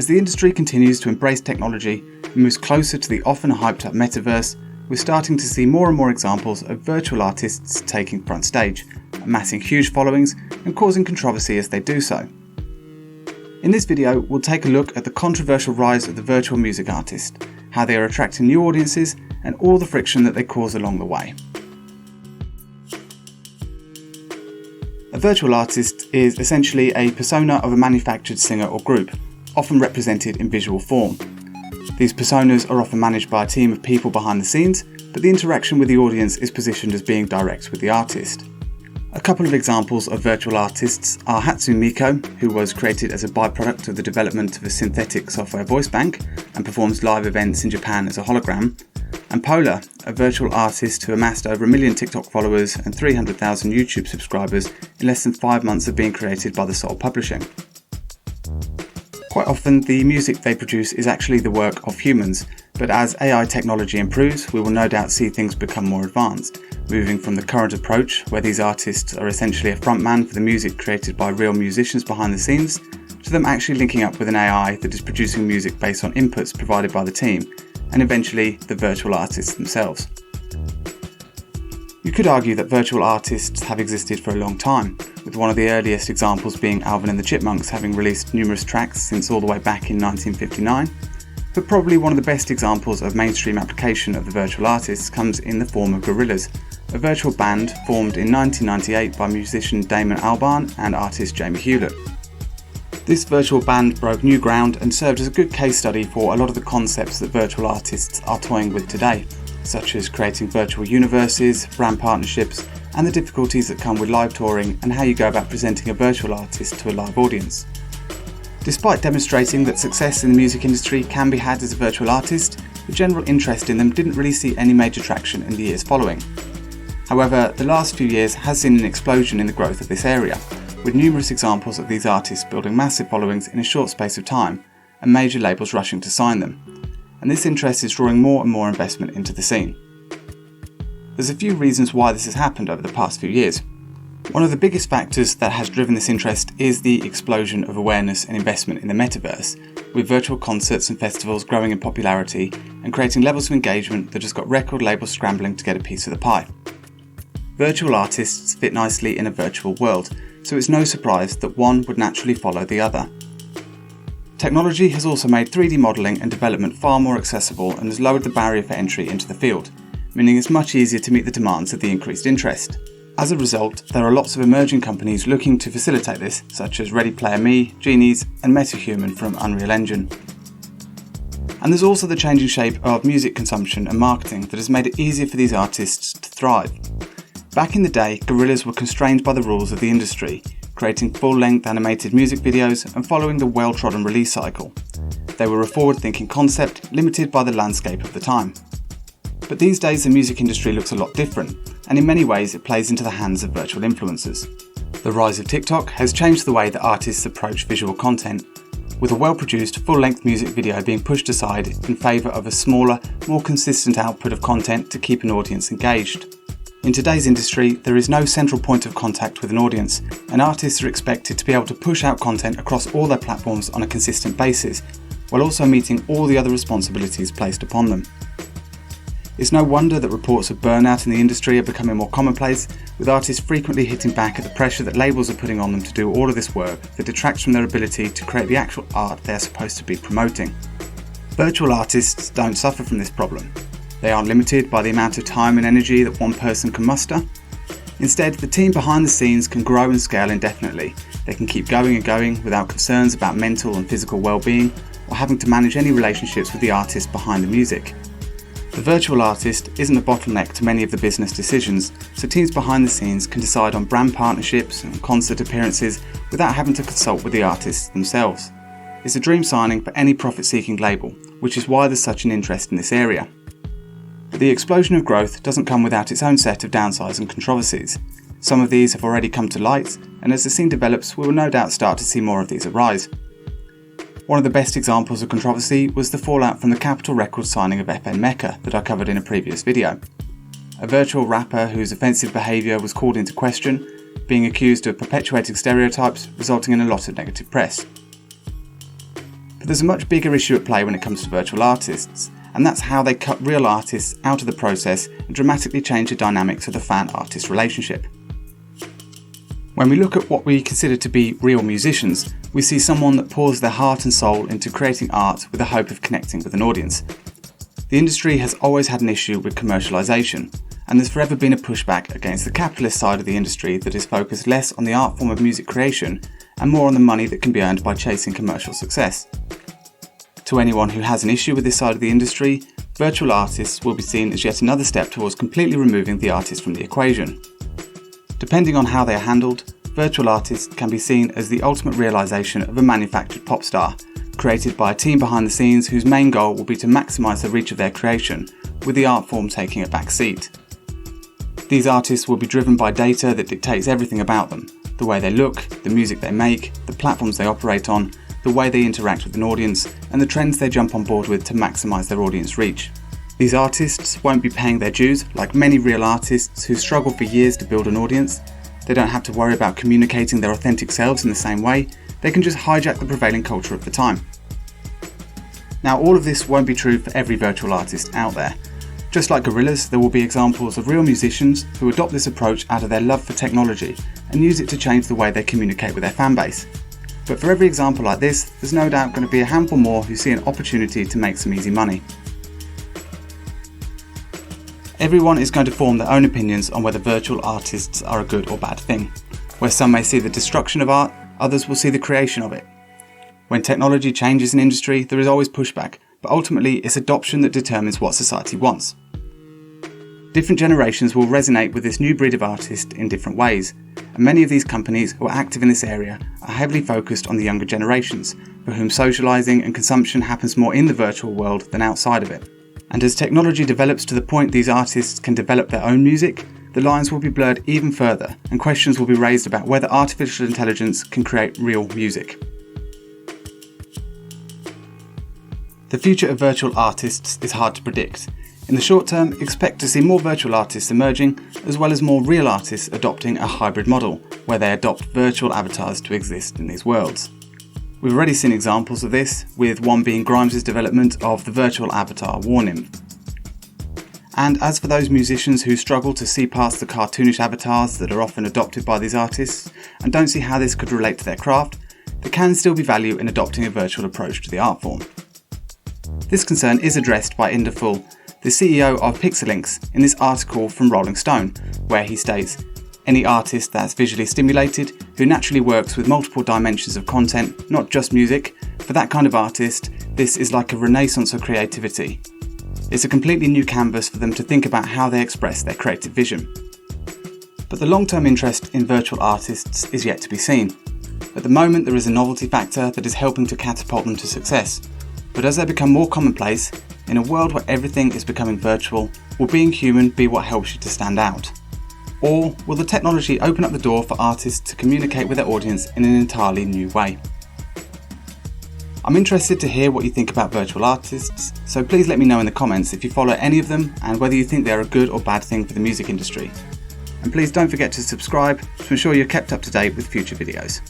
As the industry continues to embrace technology and moves closer to the often hyped up metaverse, we're starting to see more and more examples of virtual artists taking front stage, amassing huge followings and causing controversy as they do so. In this video, we'll take a look at the controversial rise of the virtual music artist, how they are attracting new audiences, and all the friction that they cause along the way. A virtual artist is essentially a persona of a manufactured singer or group, often represented in visual form. These personas are often managed by a team of people behind the scenes, but the interaction with the audience is positioned as being direct with the artist. A couple of examples of virtual artists are Hatsune Miku, who was created as a byproduct of the development of a synthetic software voice bank and performs live events in Japan as a hologram, and Polar, a virtual artist who amassed over 1 million TikTok followers and 300,000 YouTube subscribers in less than 5 months of being created by the Soul Publishing. Quite often, the music they produce is actually the work of humans, but as AI technology improves, we will no doubt see things become more advanced, moving from the current approach, where these artists are essentially a frontman for the music created by real musicians behind the scenes, to them actually linking up with an AI that is producing music based on inputs provided by the team, and eventually the virtual artists themselves. You could argue that virtual artists have existed for a long time, with one of the earliest examples being Alvin and the Chipmunks having released numerous tracks since all the way back in 1959, but probably one of the best examples of mainstream application of the virtual artists comes in the form of Gorillaz, a virtual band formed in 1998 by musician Damon Albarn and artist Jamie Hewlett. This virtual band broke new ground and served as a good case study for a lot of the concepts that virtual artists are toying with today, such as creating virtual universes, brand partnerships, and the difficulties that come with live touring and how you go about presenting a virtual artist to a live audience. Despite demonstrating that success in the music industry can be had as a virtual artist, the general interest in them didn't really see any major traction in the years following. However, the last few years has seen an explosion in the growth of this area, with numerous examples of these artists building massive followings in a short space of time, and major labels rushing to sign them. And this interest is drawing more and more investment into the scene. There's a few reasons why this has happened over the past few years. One of the biggest factors that has driven this interest is the explosion of awareness and investment in the metaverse, with virtual concerts and festivals growing in popularity and creating levels of engagement that has got record labels scrambling to get a piece of the pie. Virtual artists fit nicely in a virtual world, so it's no surprise that one would naturally follow the other. Technology has also made 3D modelling and development far more accessible and has lowered the barrier for entry into the field, meaning it's much easier to meet the demands of the increased interest. As a result, there are lots of emerging companies looking to facilitate this, such as Ready Player Me, Genies, and MetaHuman from Unreal Engine. And there's also the changing shape of music consumption and marketing that has made it easier for these artists to thrive. Back in the day, Gorillaz were constrained by the rules of the industry, creating full-length animated music videos and following the well-trodden release cycle. They were a forward-thinking concept limited by the landscape of the time. But these days the music industry looks a lot different, and in many ways it plays into the hands of virtual influencers. The rise of TikTok has changed the way that artists approach visual content, with a well-produced full-length music video being pushed aside in favour of a smaller, more consistent output of content to keep an audience engaged. In today's industry, there is no central point of contact with an audience, and artists are expected to be able to push out content across all their platforms on a consistent basis, while also meeting all the other responsibilities placed upon them. It's no wonder that reports of burnout in the industry are becoming more commonplace, with artists frequently hitting back at the pressure that labels are putting on them to do all of this work that detracts from their ability to create the actual art they are supposed to be promoting. Virtual artists don't suffer from this problem. They aren't limited by the amount of time and energy that one person can muster. Instead, the team behind the scenes can grow and scale indefinitely. They can keep going and going without concerns about mental and physical well-being or having to manage any relationships with the artist behind the music. The virtual artist isn't a bottleneck to many of the business decisions, so teams behind the scenes can decide on brand partnerships and concert appearances without having to consult with the artists themselves. It's a dream signing for any profit-seeking label, which is why there's such an interest in this area. But the explosion of growth doesn't come without its own set of downsides and controversies. Some of these have already come to light, and as the scene develops, we will no doubt start to see more of these arise. One of the best examples of controversy was the fallout from the Capitol Records signing of FN Meka that I covered in a previous video. A virtual rapper whose offensive behaviour was called into question, being accused of perpetuating stereotypes, resulting in a lot of negative press. But there's a much bigger issue at play when it comes to virtual artists, and that's how they cut real artists out of the process and dramatically change the dynamics of the fan-artist relationship. When we look at what we consider to be real musicians, we see someone that pours their heart and soul into creating art with the hope of connecting with an audience. The industry has always had an issue with commercialisation, and there's forever been a pushback against the capitalist side of the industry that is focused less on the art form of music creation and more on the money that can be earned by chasing commercial success. To anyone who has an issue with this side of the industry, virtual artists will be seen as yet another step towards completely removing the artist from the equation. Depending on how they are handled, virtual artists can be seen as the ultimate realisation of a manufactured pop star, created by a team behind the scenes whose main goal will be to maximise the reach of their creation, with the art form taking a back seat. These artists will be driven by data that dictates everything about them: the way they look, the music they make, the platforms they operate on, the way they interact with an audience, and the trends they jump on board with to maximise their audience reach. These artists won't be paying their dues like many real artists who struggle for years to build an audience. They don't have to worry about communicating their authentic selves in the same way. They can just hijack the prevailing culture of the time. Now, all of this won't be true for every virtual artist out there. Just like gorillas, there will be examples of real musicians who adopt this approach out of their love for technology and use it to change the way they communicate with their fan base. But for every example like this, there's no doubt going to be a handful more who see an opportunity to make some easy money. Everyone is going to form their own opinions on whether virtual artists are a good or bad thing. Where some may see the destruction of art, others will see the creation of it. When technology changes an industry, there is always pushback, but ultimately it's adoption that determines what society wants. Different generations will resonate with this new breed of artist in different ways, and many of these companies who are active in this area are heavily focused on the younger generations, for whom socialising and consumption happens more in the virtual world than outside of it. And as technology develops to the point these artists can develop their own music, the lines will be blurred even further, and questions will be raised about whether artificial intelligence can create real music. The future of virtual artists is hard to predict. In the short term, expect to see more virtual artists emerging, as well as more real artists adopting a hybrid model, where they adopt virtual avatars to exist in these worlds. We've already seen examples of this, with one being Grimes' development of the virtual avatar War Nymph. And as for those musicians who struggle to see past the cartoonish avatars that are often adopted by these artists, and don't see how this could relate to their craft, there can still be value in adopting a virtual approach to the art form. This concern is addressed by Inderful, the CEO of Pixelinks, in this article from Rolling Stone, where he states, "Any artist that's visually stimulated, who naturally works with multiple dimensions of content, not just music, for that kind of artist, this is like a renaissance of creativity. It's a completely new canvas for them to think about how they express their creative vision." But the long-term interest in virtual artists is yet to be seen. At the moment, there is a novelty factor that is helping to catapult them to success. But as they become more commonplace, in a world where everything is becoming virtual, will being human be what helps you to stand out? Or will the technology open up the door for artists to communicate with their audience in an entirely new way? I'm interested to hear what you think about virtual artists, so please let me know in the comments if you follow any of them and whether you think they're a good or bad thing for the music industry. And please don't forget to subscribe to ensure you're kept up to date with future videos.